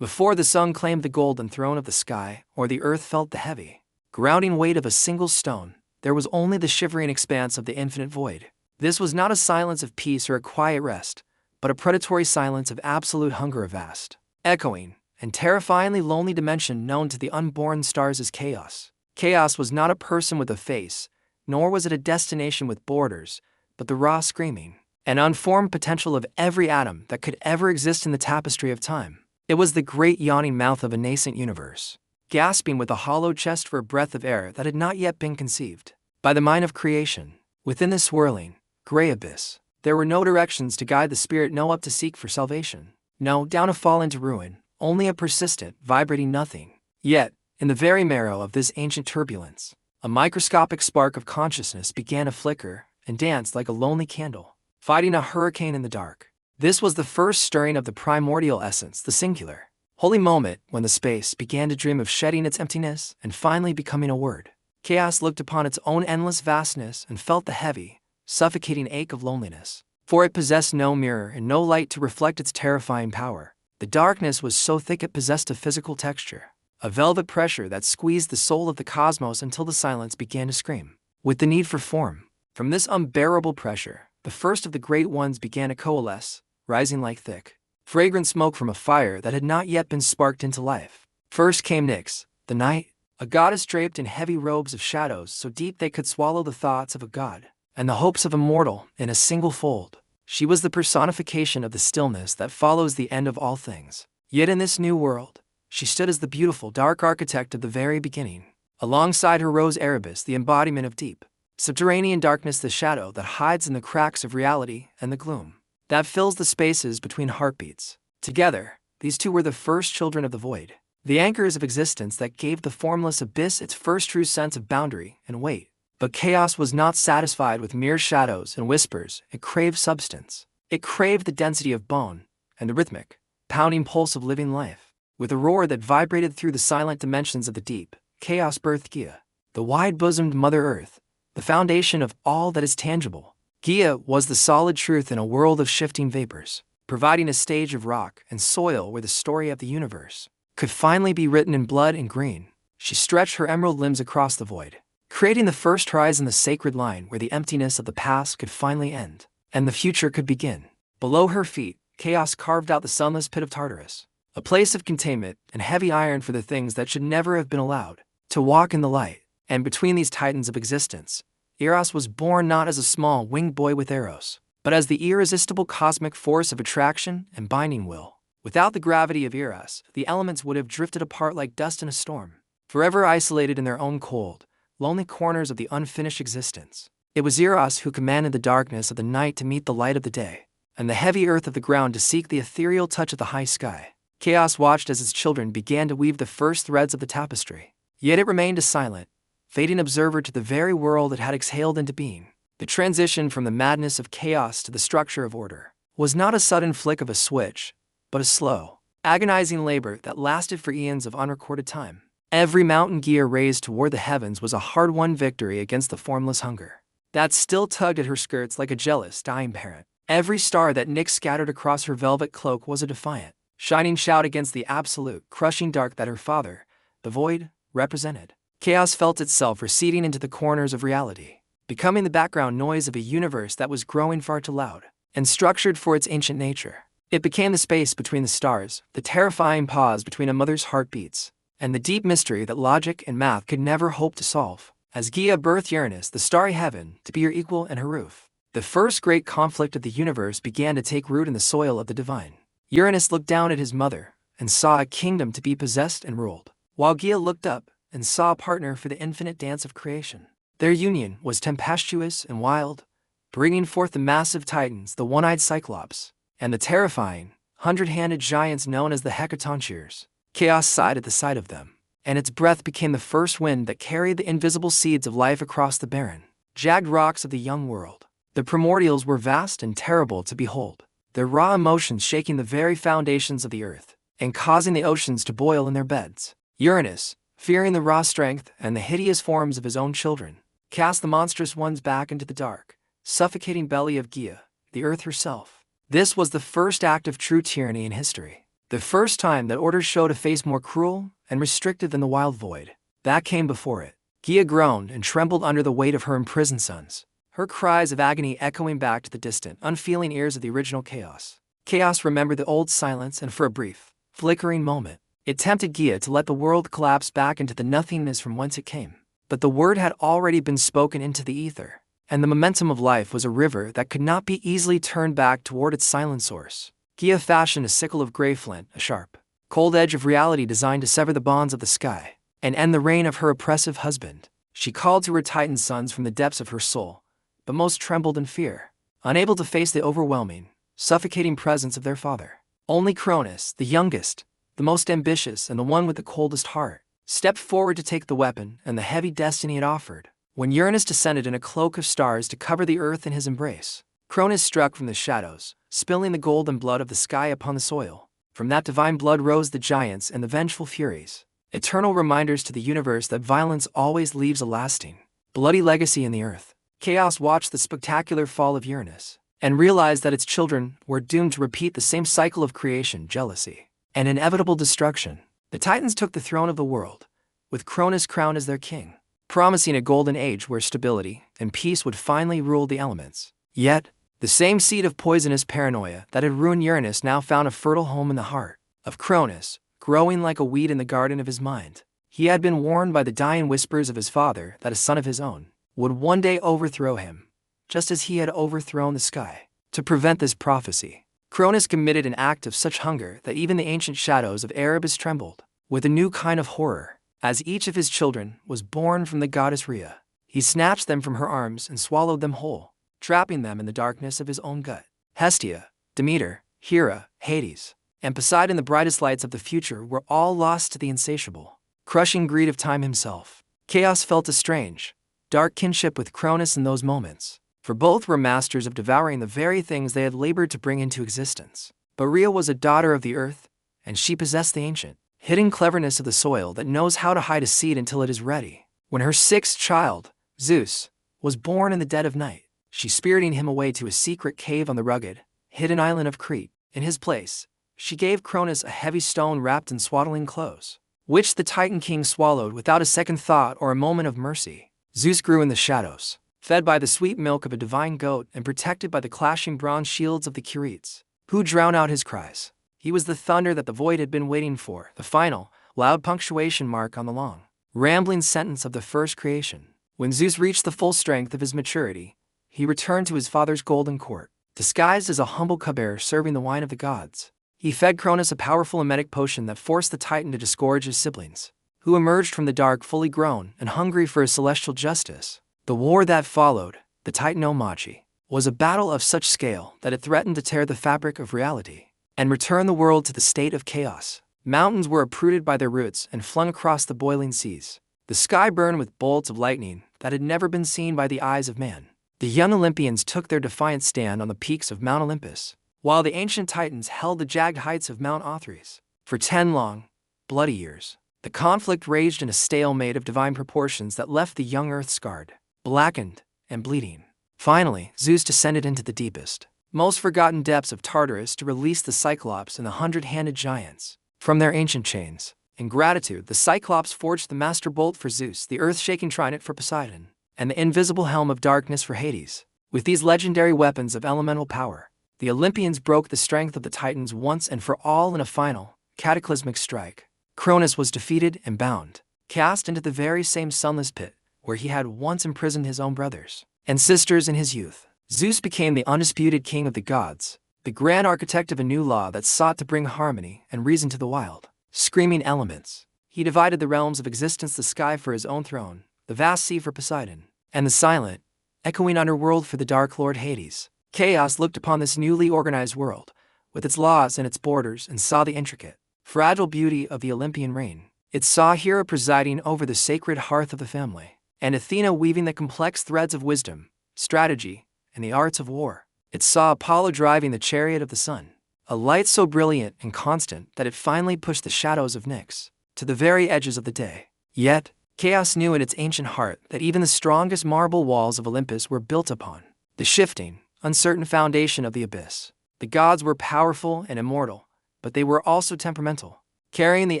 Before the sun claimed the golden throne of the sky, or the earth felt the heavy, grounding weight of a single stone, there was only the shivering expanse of the infinite void. This was not a silence of peace or a quiet rest, but a predatory silence of absolute hunger, a vast, echoing, and terrifyingly lonely dimension known to the unborn stars as chaos. Chaos was not a person with a face, nor was it a destination with borders, but the raw screaming and unformed potential of every atom that could ever exist in the tapestry of time. It was the great yawning mouth of a nascent universe, gasping with a hollow chest for a breath of air that had not yet been conceived by the mind of creation. Within this swirling, gray abyss, there were no directions to guide the spirit, no up to seek for salvation, no down to fall into ruin, only a persistent, vibrating nothing. Yet, in the very marrow of this ancient turbulence, a microscopic spark of consciousness began to flicker and dance like a lonely candle, fighting a hurricane in the dark. This was the first stirring of the primordial essence, the singular, holy moment when the space began to dream of shedding its emptiness and finally becoming a word. Chaos looked upon its own endless vastness and felt the heavy, suffocating ache of loneliness, for it possessed no mirror and no light to reflect its terrifying power. The darkness was so thick it possessed a physical texture, a velvet pressure that squeezed the soul of the cosmos until the silence began to scream with the need for form. From this unbearable pressure, the first of the great ones began to coalesce, rising like thick, fragrant smoke from a fire that had not yet been sparked into life. First came Nyx, the night, a goddess draped in heavy robes of shadows so deep they could swallow the thoughts of a god and the hopes of a mortal in a single fold. She was the personification of the stillness that follows the end of all things. Yet in this new world, she stood as the beautiful dark architect of the very beginning. Alongside her rose Erebus, the embodiment of deep, subterranean darkness, the shadow that hides in the cracks of reality and the gloom that fills the spaces between heartbeats. Together, these two were the first children of the void, the anchors of existence that gave the formless abyss its first true sense of boundary and weight. But chaos was not satisfied with mere shadows and whispers. It craved substance. It craved the density of bone and the rhythmic, pounding pulse of living life. With a roar that vibrated through the silent dimensions of the deep, chaos birthed Gaia, the wide-bosomed Mother Earth, the foundation of all that is tangible. Gaia was the solid truth in a world of shifting vapors, providing a stage of rock and soil where the story of the universe could finally be written in blood and green. She stretched her emerald limbs across the void, creating the first rise in the sacred line where the emptiness of the past could finally end, and the future could begin. Below her feet, chaos carved out the sunless pit of Tartarus, a place of containment and heavy iron for the things that should never have been allowed to walk in the light. And between these titans of existence, Eros was born not as a small winged boy with arrows, but as the irresistible cosmic force of attraction and binding will. Without the gravity of Eros, the elements would have drifted apart like dust in a storm, forever isolated in their own cold, lonely corners of the unfinished existence. It was Eros who commanded the darkness of the night to meet the light of the day, and the heavy earth of the ground to seek the ethereal touch of the high sky. Chaos watched as its children began to weave the first threads of the tapestry. Yet it remained a silent, fading observer to the very world it had exhaled into being. The transition from the madness of chaos to the structure of order was not a sudden flick of a switch, but a slow, agonizing labor that lasted for eons of unrecorded time. Every mountain Gaia raised toward the heavens was a hard-won victory against the formless hunger that still tugged at her skirts like a jealous, dying parent. Every star that Nyx scattered across her velvet cloak was a defiant, shining shout against the absolute, crushing dark that her father, the void, represented. Chaos felt itself receding into the corners of reality, becoming the background noise of a universe that was growing far too loud and structured for its ancient nature. It became the space between the stars, the terrifying pause between a mother's heartbeats, and the deep mystery that logic and math could never hope to solve. As Gaia birthed Uranus, the starry heaven, to be her equal and her roof, the first great conflict of the universe began to take root in the soil of the divine. Uranus looked down at his mother and saw a kingdom to be possessed and ruled, while Gaia looked up and saw a partner for the infinite dance of creation. Their union was tempestuous and wild, bringing forth the massive titans, the one-eyed Cyclops, and the terrifying, hundred-handed giants known as the Hecatoncheires. Chaos sighed at the sight of them, and its breath became the first wind that carried the invisible seeds of life across the barren, jagged rocks of the young world. The primordials were vast and terrible to behold, their raw emotions shaking the very foundations of the earth and causing the oceans to boil in their beds. Uranus, fearing the raw strength and the hideous forms of his own children, cast the monstrous ones back into the dark, suffocating belly of Gaia, the earth herself. This was the first act of true tyranny in history. The first time that Order showed a face more cruel and restrictive than the wild void. That came before it. Gia groaned and trembled under the weight of her imprisoned sons, her cries of agony echoing back to the distant, unfeeling ears of the original Chaos. Chaos remembered the old silence, and for a brief, flickering moment, it tempted Gia to let the world collapse back into the nothingness from whence it came. But the word had already been spoken into the ether, and the momentum of life was a river that could not be easily turned back toward its silent source. Gia fashioned a sickle of gray flint, a sharp, cold edge of reality designed to sever the bonds of the sky and end the reign of her oppressive husband. She called to her Titan sons from the depths of her soul, but most trembled in fear, unable to face the overwhelming, suffocating presence of their father. Only Cronus, the youngest, the most ambitious, and the one with the coldest heart, stepped forward to take the weapon and the heavy destiny it offered. When Uranus descended in a cloak of stars to cover the earth in his embrace, Cronus struck from the shadows, spilling the golden blood of the sky upon the soil. From that divine blood rose the giants and the vengeful furies, eternal reminders to the universe that violence always leaves a lasting, bloody legacy in the earth. Chaos watched the spectacular fall of Uranus and realized that its children were doomed to repeat the same cycle of creation, jealousy, and inevitable destruction. The Titans took the throne of the world, with Cronus crowned as their king, promising a golden age where stability and peace would finally rule the elements. Yet, the same seed of poisonous paranoia that had ruined Uranus now found a fertile home in the heart of Cronus, growing like a weed in the garden of his mind. He had been warned by the dying whispers of his father that a son of his own would one day overthrow him, just as he had overthrown the sky. To prevent this prophecy, Cronus committed an act of such hunger that even the ancient shadows of Erebus trembled with a new kind of horror. As each of his children was born from the goddess Rhea, he snatched them from her arms and swallowed them whole, trapping them in the darkness of his own gut. Hestia, Demeter, Hera, Hades, and Poseidon, the brightest lights of the future, were all lost to the insatiable, crushing greed of time himself. Chaos felt a strange, dark kinship with Cronus in those moments, for both were masters of devouring the very things they had labored to bring into existence. But Rhea was a daughter of the earth, and she possessed the ancient, hidden cleverness of the soil that knows how to hide a seed until it is ready. When her sixth child, Zeus, was born in the dead of night, she spirited him away to a secret cave on the rugged, hidden island of Crete. In his place, she gave Cronus a heavy stone wrapped in swaddling clothes, which the Titan king swallowed without a second thought or a moment of mercy. Zeus grew in the shadows, fed by the sweet milk of a divine goat and protected by the clashing bronze shields of the Curetes, who drowned out his cries. He was the thunder that the void had been waiting for, the final, loud punctuation mark on the long, rambling sentence of the first creation. When Zeus reached the full strength of his maturity, he returned to his father's golden court, disguised as a humble cupbearer serving the wine of the gods. He fed Cronus a powerful emetic potion that forced the Titan to disgorge his siblings, who emerged from the dark fully grown and hungry for his celestial justice. The war that followed, the Titanomachy, was a battle of such scale that it threatened to tear the fabric of reality and return the world to the state of chaos. Mountains were uprooted by their roots and flung across the boiling seas. The sky burned with bolts of lightning that had never been seen by the eyes of man. The young Olympians took their defiant stand on the peaks of Mount Olympus, while the ancient Titans held the jagged heights of Mount Othrys. For 10 long, bloody years, the conflict raged in a stalemate of divine proportions that left the young earth scarred, blackened, and bleeding. Finally, Zeus descended into the deepest, most forgotten depths of Tartarus to release the Cyclops and the 100-handed giants from their ancient chains. In gratitude, the Cyclops forged the master bolt for Zeus, the earth-shaking trident for Poseidon, and the invisible helm of darkness for Hades. With these legendary weapons of elemental power, the Olympians broke the strength of the Titans once and for all in a final, cataclysmic strike. Cronus was defeated and bound, cast into the very same sunless pit where he had once imprisoned his own brothers and sisters in his youth. Zeus became the undisputed king of the gods, the grand architect of a new law that sought to bring harmony and reason to the wild, screaming elements. He divided the realms of existence, the sky for his own throne, the vast sea for Poseidon, and the silent, echoing underworld for the dark lord Hades. Chaos looked upon this newly organized world, with its laws and its borders, and saw the intricate, fragile beauty of the Olympian reign. It saw Hera presiding over the sacred hearth of the family, and Athena weaving the complex threads of wisdom, strategy, and the arts of war. It saw Apollo driving the chariot of the sun, a light so brilliant and constant that it finally pushed the shadows of Nyx to the very edges of the day. Yet, Chaos knew in its ancient heart that even the strongest marble walls of Olympus were built upon the shifting, uncertain foundation of the abyss. The gods were powerful and immortal, but they were also temperamental, carrying the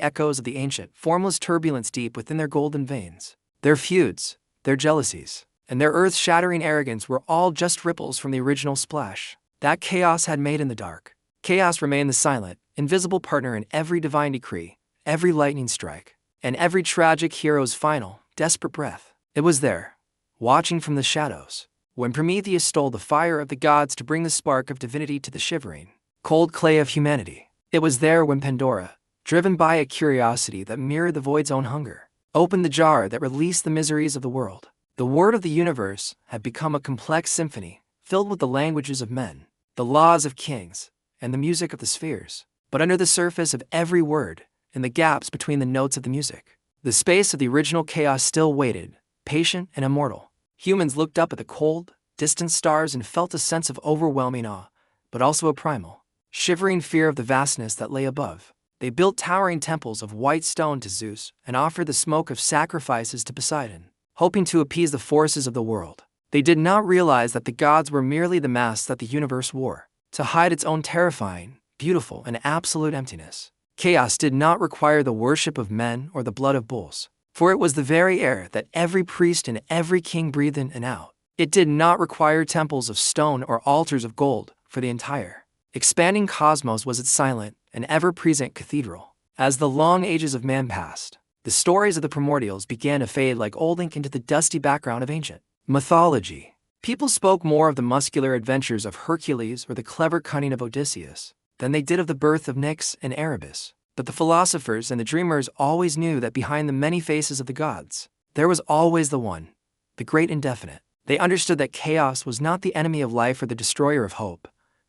echoes of the ancient, formless turbulence deep within their golden veins. Their feuds, their jealousies, and their earth-shattering arrogance were all just ripples from the original splash that chaos had made in the dark. Chaos remained the silent, invisible partner in every divine decree, every lightning strike, and every tragic hero's final, desperate breath. It was there, watching from the shadows, when Prometheus stole the fire of the gods to bring the spark of divinity to the shivering, cold clay of humanity. It was there when Pandora, driven by a curiosity that mirrored the void's own hunger, opened the jar that released the miseries of the world. The word of the universe had become a complex symphony, filled with the languages of men, the laws of kings, and the music of the spheres. But under the surface of every word, in the gaps between the notes of the music, the space of the original chaos still waited, patient and immortal. Humans looked up at the cold, distant stars and felt a sense of overwhelming awe, but also a primal, shivering fear of the vastness that lay above. They built towering temples of white stone to Zeus and offered the smoke of sacrifices to Poseidon, hoping to appease the forces of the world. They did not realize that the gods were merely the masks that the universe wore, to hide its own terrifying, beautiful, and absolute emptiness. Chaos did not require the worship of men or the blood of bulls, for it was the very air that every priest and every king breathed in and out. It did not require temples of stone or altars of gold, for the entire, expanding cosmos was its silent and ever-present cathedral. As the long ages of man passed, the stories of the primordials began to fade like old ink into the dusty background of ancient mythology. People spoke more of the muscular adventures of Hercules or the clever cunning of Odysseus than they did of the birth of Nyx and Erebus. But the philosophers and the dreamers always knew that behind the many faces of the gods, there was always the one, the great indefinite. They understood that chaos was not the enemy of life or the destroyer of hope,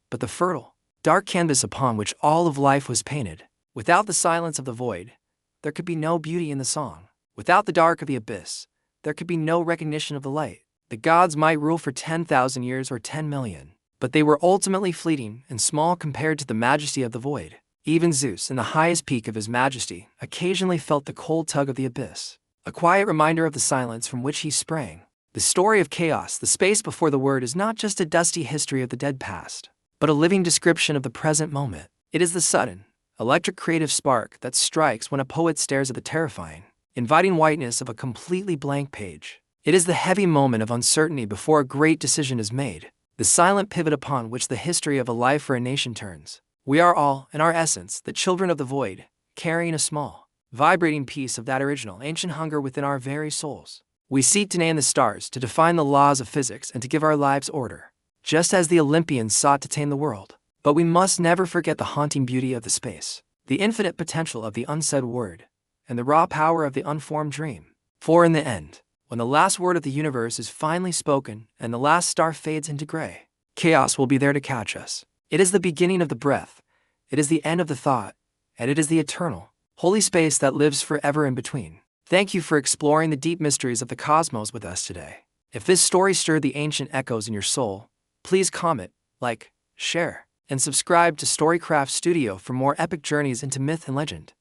but the fertile, dark canvas upon which all of life was painted. Without the silence of the void, there could be no beauty in the song. Without the dark of the abyss, there could be no recognition of the light. The gods might rule for 10,000 years or 10 million, but they were ultimately fleeting and small compared to the majesty of the void. Even Zeus, in the highest peak of his majesty, occasionally felt the cold tug of the abyss, a quiet reminder of the silence from which he sprang. The story of chaos, the space before the word, is not just a dusty history of the dead past, but a living description of the present moment. It is the sudden, electric creative spark that strikes when a poet stares at the terrifying, inviting whiteness of a completely blank page. It is the heavy moment of uncertainty before a great decision is made, the silent pivot upon which the history of a life or a nation turns. We are all, in our essence, the children of the void, carrying a small, vibrating piece of that original, ancient hunger within our very souls. We seek to name the stars, to define the laws of physics, and to give our lives order, just as the Olympians sought to tame the world. But we must never forget the haunting beauty of the space, the infinite potential of the unsaid word, and the raw power of the unformed dream. For in the end, when the last word of the universe is finally spoken and the last star fades into gray, chaos will be there to catch us. It is the beginning of the breath, it is the end of the thought, and it is the eternal, holy space that lives forever in between. Thank you for exploring the deep mysteries of the cosmos with us today. If this story stirred the ancient echoes in your soul, please comment, like, share, and subscribe to Storycraft Studio for more epic journeys into myth and legend.